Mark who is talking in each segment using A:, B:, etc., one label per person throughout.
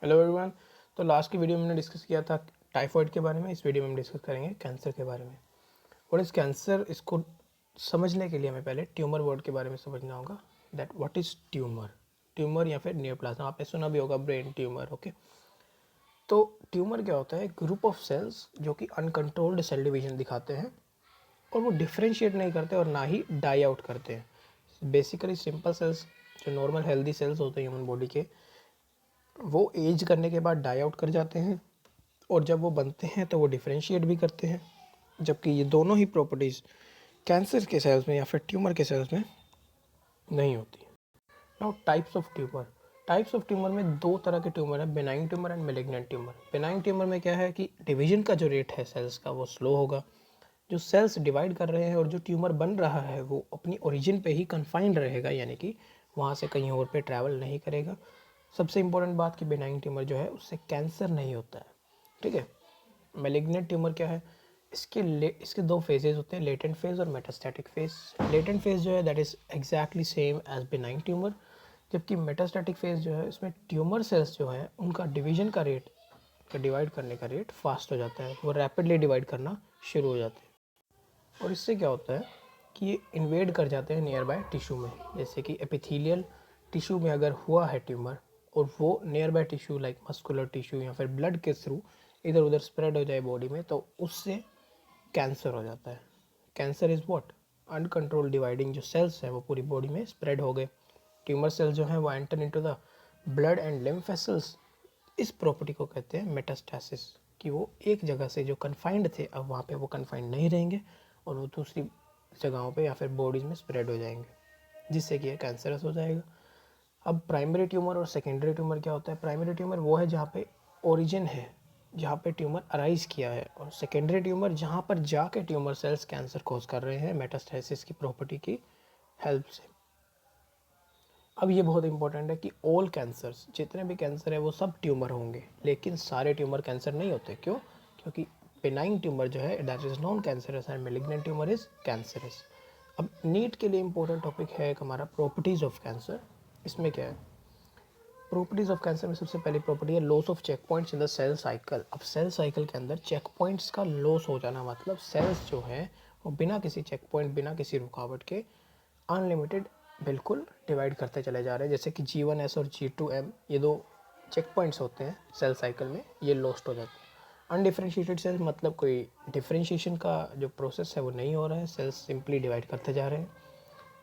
A: Hello everyone. तो last की video में हमने डिस्कस किया था टाइफॉइड के बारे में। इस वीडियो में हम डिस्कस करेंगे कैंसर के बारे में। व्हाट इज़ कैंसर, इसको समझने के लिए हमें पहले ट्यूमर वर्ड के बारे में समझना होगा। That what is tumour. Tumour या फिर नियोप्लाज्मा, आपने सुना भी होगा ब्रेन ट्यूमर। ओके, तो ट्यूमर क्या होता है? ग्रुप ऑफ सेल्स जो कि अनकंट्रोल्ड सेल डिवीजन दिखाते हैं और वो डिफ्रेंशिएट नहीं करते और ना ही डाई आउट करते हैं। बेसिकली सिंपल सेल्स जो नॉर्मल हेल्दी सेल्स होते हैं ह्यूमन बॉडी के, वो एज करने के बाद डाई आउट कर जाते हैं और जब वो बनते हैं तो वो डिफरेंशिएट भी करते हैं, जबकि ये दोनों ही प्रॉपर्टीज़ कैंसर के सेल्स में या फिर ट्यूमर के सेल्स में नहीं होती। Now types of tumour. Types of tumour में दो तरह के ट्यूमर है, benign tumour and malignant tumour. Benign tumour में क्या है कि डिवीजन का जो रेट है सेल्स का वो स्लो होगा। जो सेल्स डिवाइड कर रहे हैं और जो ट्यूमर बन रहा है वो अपनी ओरिजिन पे ही कन्फाइंड रहेगा, यानी कि वहाँ से कहीं और पे ट्रैवल नहीं करेगा। सबसे इंपॉर्टेंट बात कि बेनाइन ट्यूमर जो है उससे कैंसर नहीं होता है। ठीक है। मेलिग्नेंट ट्यूमर क्या है? इसके दो फेजेस होते हैं, लेटेंट फेज और मेटास्टैटिक फेज। लेटेंट फेज जो है that is exactly same as benign tumour, जबकि मेटास्टैटिक फेज जो है इसमें ट्यूमर सेल्स जो है उनका डिवीजन का रेट, डिवाइड करने का रेट फास्ट हो जाता है, वो रैपिडली डिवाइड करना शुरू हो जाते हैं। और इससे क्या होता है कि ये इन्वेड कर जाते हैं नियर बाय टिश्यू में। जैसे कि एपिथेलियल टिश्यू में अगर हुआ है ट्यूमर और वो near by tissue like muscular tissue या फिर ब्लड के थ्रू इधर उधर स्प्रेड हो जाए बॉडी में, तो उससे कैंसर हो जाता है। Cancer is what? Uncontrol dividing जो सेल्स हैं वो पूरी बॉडी में स्प्रेड हो गए। ट्यूमर सेल्स जो हैं वो enter into the blood and lymph vessels. इस प्रॉपर्टी को कहते हैं मेटास्टैसिस, कि वो एक जगह से जो कन्फाइंड थे अब वहाँ पे वो कन्फाइंड नहीं रहेंगे और वो दूसरी जगहों पे या फिर बॉडीज में स्प्रेड हो जाएंगे, जिससे कि ये कैंसरस हो जाएगा। अब प्राइमरी ट्यूमर और सेकेंडरी ट्यूमर क्या होता है? प्राइमरी ट्यूमर वो है जहाँ पे ओरिजिन है, जहाँ पे ट्यूमर अराइज किया है, और सेकेंडरी ट्यूमर जहाँ पर जाके ट्यूमर सेल्स कैंसर कोज कर रहे हैं मेटास्टैसिस की प्रॉपर्टी की हेल्प से। अब ये बहुत इंपॉर्टेंट है कि ऑल कैंसर्स, जितने भी कैंसर है वो सब ट्यूमर होंगे, लेकिन सारे ट्यूमर कैंसर नहीं होते। क्यों? क्योंकि बेनाइन ट्यूमर जो है that is non cancerous and malignant tumour is cancerous. अब नीट के लिए इंपॉर्टेंट टॉपिक है एक हमारा प्रॉपर्टीज ऑफ कैंसर। इसमें क्या है? प्रॉपर्टीज ऑफ कैंसर में सबसे पहली प्रॉपर्टी है loss of check points in the cell cycle. अब सेल साइकिल के अंदर चेक पॉइंट्स का लॉस हो जाना, मतलब सेल्स जो है वो बिना किसी चेक पॉइंट, बिना किसी रुकावट के अनलिमिटेड बिल्कुल डिवाइड करते चले जा रहे हैं। जैसे कि G1S और G2M, ये दो चेक पॉइंट्स होते हैं सेल साइकिल में, ये लॉस्ट हो जाते हैं। अनडिफ्रेंशिएटेड सेल मतलब कोई डिफ्रेंशिएशन का जो प्रोसेस है वो नहीं हो रहा है, सेल्स सिंपली डिवाइड करते जा रहे हैं।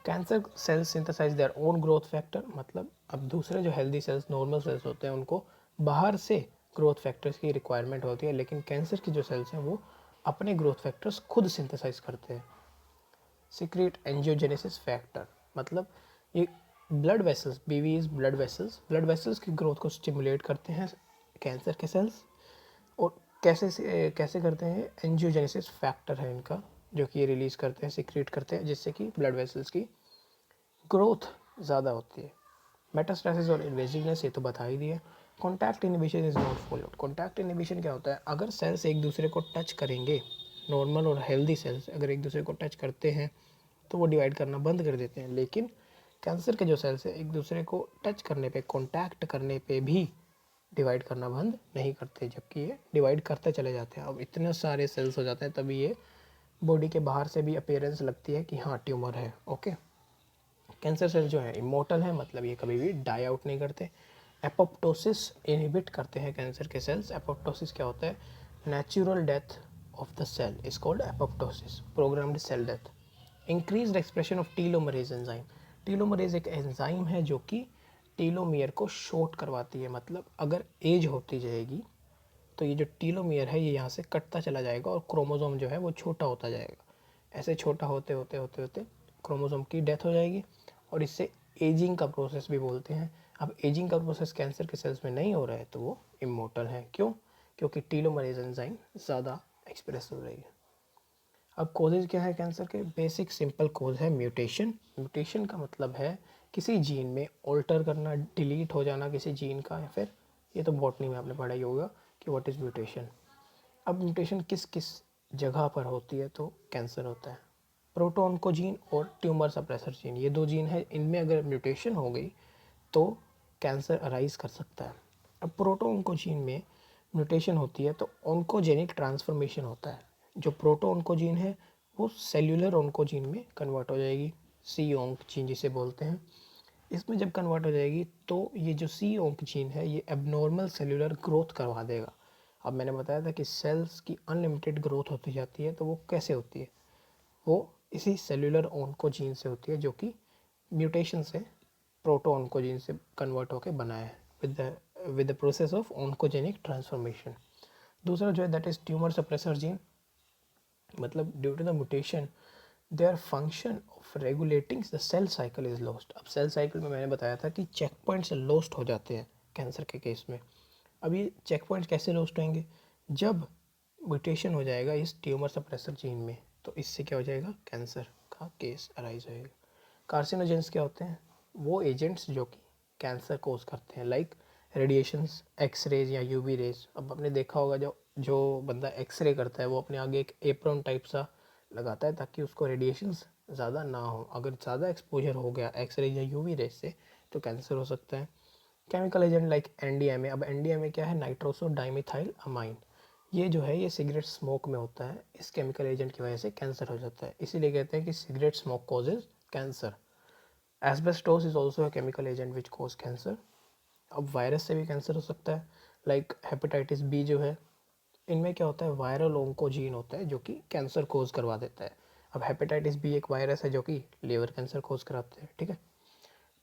A: Cancer cells synthesize their own growth factor, मतलब अब दूसरे जो हेल्दी सेल्स, नॉर्मल सेल्स होते हैं, उनको बाहर से ग्रोथ फैक्टर्स की रिक्वायरमेंट होती है, लेकिन कैंसर की जो सेल्स हैं वो अपने ग्रोथ फैक्टर्स खुद सिंथेसाइज करते हैं। सीक्रेट एंजियोजेनेसिस फैक्टर, मतलब ये ब्लड वेसल्स, बीवीज ब्लड वेसल्स की ग्रोथ को स्टिमुलेट करते हैं कैंसर के सेल्स। और कैसे करते हैं? एंजियोजेनेसिस फैक्टर है इनका, जो कि ये रिलीज़ करते हैं, सीक्रेट करते हैं, जिससे कि ब्लड वेसल्स की ग्रोथ ज़्यादा होती है। मेटास्टैसिस और इन्वेजिवनेस ये तो बता ही दिए। Contact inhibition is not followed. Contact inhibition क्या होता है? अगर सेल्स एक दूसरे को टच करेंगे, नॉर्मल और हेल्दी सेल्स अगर एक दूसरे को टच करते हैं तो वो डिवाइड करना बंद कर देते हैं, लेकिन कैंसर के जो सेल्स हैं एक दूसरे को टच करने पे, कॉन्टैक्ट करने पे भी डिवाइड करना बंद नहीं करते, जबकि ये डिवाइड करते चले जाते हैं। अब इतने सारे सेल्स हो जाते हैं तभी ये बॉडी के बाहर से भी अपीयरेंस लगती है कि हाँ ट्यूमर है। ओके, कैंसर सेल जो है इमोर्टल है, मतलब ये कभी भी डाई आउट नहीं करते। एपोप्टोसिस इनहिबिट करते हैं कैंसर के सेल्स। एपोप्टोसिस क्या होता है? Natural death of the cell is called apoptosis, programmed cell death. Increased expression of telomerase enzyme. Telomerase एक एंजाइम है जो कि टीलोमियर को शॉर्ट करवाती है, मतलब अगर एज होती जाएगी तो ये जो टीलोमियर है ये यहाँ से कटता चला जाएगा और क्रोमोसोम जो है वो छोटा होता जाएगा। ऐसे छोटा होते होते होते होते क्रोमोसोम की डेथ हो जाएगी, और इससे एजिंग का प्रोसेस भी बोलते हैं। अब एजिंग का प्रोसेस कैंसर के सेल्स में नहीं हो रहा है तो वो इमोर्टल है। क्यों? क्योंकि टीलोमरेज एंजाइम ज़्यादा एक्सप्रेस हो रही है। अब कोजेज क्या है कैंसर के? बेसिक सिंपल कोज है म्यूटेशन। म्यूटेशन का मतलब है किसी जीन में ऑल्टर करना, डिलीट हो जाना किसी जीन का, या फिर ये तो बॉटनी में आपने पढ़ा ही होगा कि व्हाट इज़ म्यूटेशन। अब म्यूटेशन किस किस जगह पर होती है तो कैंसर होता है? प्रोटोन्कोजीन और ट्यूमर सप्रेसर जीन, ये दो जीन है, इनमें अगर म्यूटेशन हो गई तो कैंसर अराइज कर सकता है। अब प्रोटो ऑन्कोजीन में म्यूटेशन होती है तो ऑन्कोजेनिक ट्रांसफॉर्मेशन होता है। जो प्रोटो ऑन्कोजीन है वो सेल्यूलर ऑन्कोजीन में कन्वर्ट हो जाएगी, सी ऑन्कोजीन जिसे बोलते हैं। इसमें जब कन्वर्ट हो जाएगी तो ये जो सी ऑन्कोजीन है ये एबनॉर्मल सेल्यूलर ग्रोथ करवा देगा। अब मैंने बताया था कि सेल्स की अनलिमिटेड ग्रोथ होती जाती है, तो वो कैसे होती है, वो इसी सेल्यूलर ऑन्कोजीन से होती है जो कि म्यूटेशन से प्रोटो ऑन्कोजीन से कन्वर्ट होकर बना है with the process of oncogenic transformation. दूसरा जो है that is tumour suppressor gene, मतलब due to the mutation their function of regulating the cell cycle is lost. अब सेल साइकिल में मैंने बताया था कि चेक पॉइंट्स लॉस्ट हो जाते हैं कैंसर के केस में। अब ये चेक पॉइंट्स कैसे लॉस्ट होंगे, जब म्यूटेशन हो जाएगा इस ट्यूमर सप्रेसर जीन में, तो इससे क्या हो जाएगा, कैंसर का केस अराइज होएगा। कार्सिनोजेंस क्या होते हैं, वो एजेंट्स जो कि कैंसर कोज करते हैं, लाइक रेडिएशंस, एक्सरेज या यूवी रेज। अब आपने देखा होगा जो जो बंदा एक्सरे करता है वो अपने आगे एक एप्रॉन टाइप सा लगाता है ताकि उसको रेडिएशंस ज़्यादा ना हो। अगर ज़्यादा एक्सपोजर हो गया एक्सरे या यूवी रेज से तो कैंसर हो सकता है। Chemical agent like NDMA. अब एनडीएमए क्या है, नाइट्रोसो डाइमिथाइल अमाइन। ये जो है ये सिगरेट स्मोक में होता है, इस केमिकल एजेंट की वजह से कैंसर हो जाता है, इसीलिए कहते हैं कि cigarette smoke causes cancer. Asbestos is also a chemical agent which cause cancer. अब वायरस से भी कैंसर हो सकता है, लाइक हेपेटाइटिस बी जो है, इनमें क्या होता है, वायरल ओंकोजीन होता है जो कि कैंसर कोज करवा देता है। अब हेपेटाइटिस बी एक वायरस है जो कि लीवर कैंसर कोज कराते हैं, ठीक है।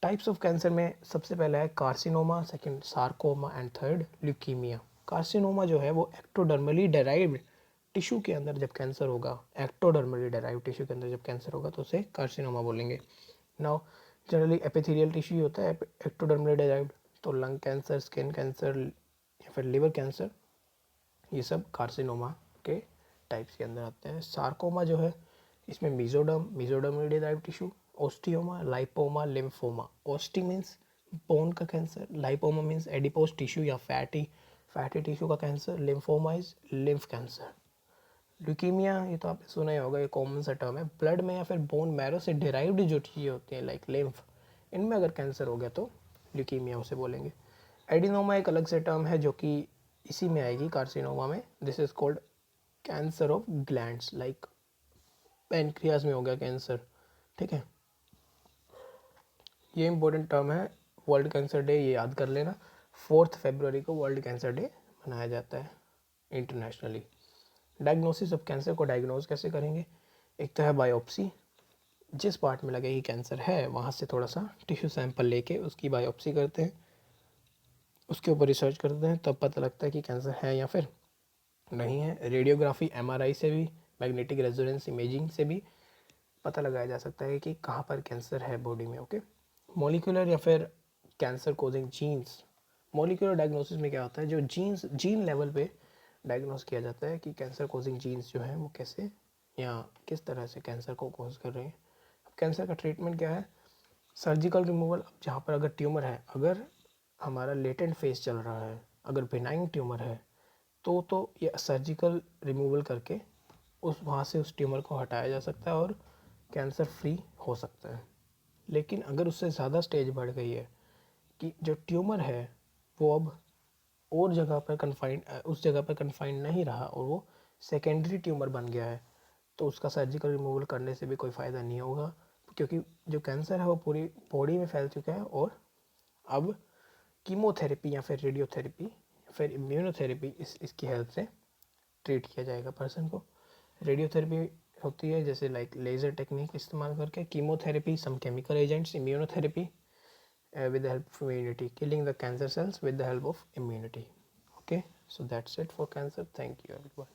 A: टाइप्स ऑफ कैंसर में सबसे पहला है carcinoma, second sarcoma and third leukaemia. Carcinoma जो है वो एक्टोडर्मली डेराइव्ड टिश्यू के अंदर जब कैंसर होगा, एक्टोडर्मली डेराइव्ड टिश्यू के अंदर जब कैंसर होगा तो उसे कार्सिनोमा बोलेंगे। नाउ जनरली एपिथेलियल टिश्यू होता है एक्टोडर्मली डेराइव्ड, तो लंग कैंसर, स्किन कैंसर या फिर लिवर कैंसर, ये सब कार्सिनोमा के टाइप्स के अंदर आते हैं। सार्कोमा जो है इसमें mesodermally derived tissue, osteoma, lipoma, lymphoma. Osteo means bone का cancer, lipoma means adipose tissue या फैटी टिश्यू का cancer, lymphoma is lymph cancer. Leukaemia, ये तो आपने सुना ही होगा, ये कॉमन सा टर्म है। ब्लड में या फिर बोन मैरो से डिराइव्ड जो चीज़ें होती हैं लाइक लिम्फ, इनमें अगर कैंसर हो गया तो ल्यूकीमिया उसे बोलेंगे। एडिनोमा एक अलग से टर्म है जो कि इसी में आएगी कार्सिनोमा में। This is called cancer of glands, like pancreas में हो गया कैंसर, ठीक है। ये इंपॉर्टेंट टर्म है, वर्ल्ड कैंसर डे ये याद कर लेना, 4 फरवरी को वर्ल्ड कैंसर डे मनाया जाता है इंटरनेशनली। डायग्नोसिस ऑफ कैंसर को डायग्नोज कैसे करेंगे, एक तो है बायोप्सी, जिस पार्ट में लगे कि कैंसर है वहाँ से थोड़ा सा टिश्यू सैंपल लेके उसकी बायोप्सी करते हैं, उसके ऊपर रिसर्च करते हैं, तब पता लगता है कि कैंसर है या फिर नहीं है। रेडियोग्राफी, एमआरआई से भी, मैग्नेटिक रेजोनेंस इमेजिंग से भी पता लगाया जा सकता है कि कहाँ पर कैंसर है बॉडी में, ओके। मॉलिक्यूलर या फिर cancer causing genes. Molecular diagnosis में क्या होता है, जो जीन लेवल पे डायग्नोस किया जाता है कि कैंसर कोजिंग जीन्स जो हैं वो कैसे या किस तरह से कैंसर को कोज कर रहे हैं। अब कैंसर का ट्रीटमेंट क्या है, सर्जिकल रिमूवल। अब जहाँ पर अगर ट्यूमर है, अगर हमारा लेटेंट फेज चल रहा है, अगर बिनाइन ट्यूमर है तो ये सर्जिकल रिमूवल करके उस वहाँ से उस ट्यूमर को हटाया जा सकता है और कैंसर फ्री हो सकता है। लेकिन अगर उससे ज़्यादा स्टेज बढ़ गई है कि जो ट्यूमर है वो अब और जगह पर कन्फाइंड, उस जगह पर कन्फाइंड नहीं रहा और वो सेकेंडरी ट्यूमर बन गया है, तो उसका सर्जिकल रिमूवल करने से भी कोई फ़ायदा नहीं होगा, क्योंकि जो कैंसर है वो पूरी बॉडी में फैल चुका है और अब कीमोथेरेपी या फिर रेडियोथेरेपी या फिर इम्यूनोथेरेपी इसकी हेल्प से ट्रीट किया जाएगा पर्सन को। रेडियोथेरेपी होती है जैसे लाइक लेज़र टेक्निक इस्तेमाल करके, chemotherapy some chemical agents, immunotherapy with the help of immunity, killing the cancer cells with the help of immunity. Okay, so that's it for cancer. Thank you everyone.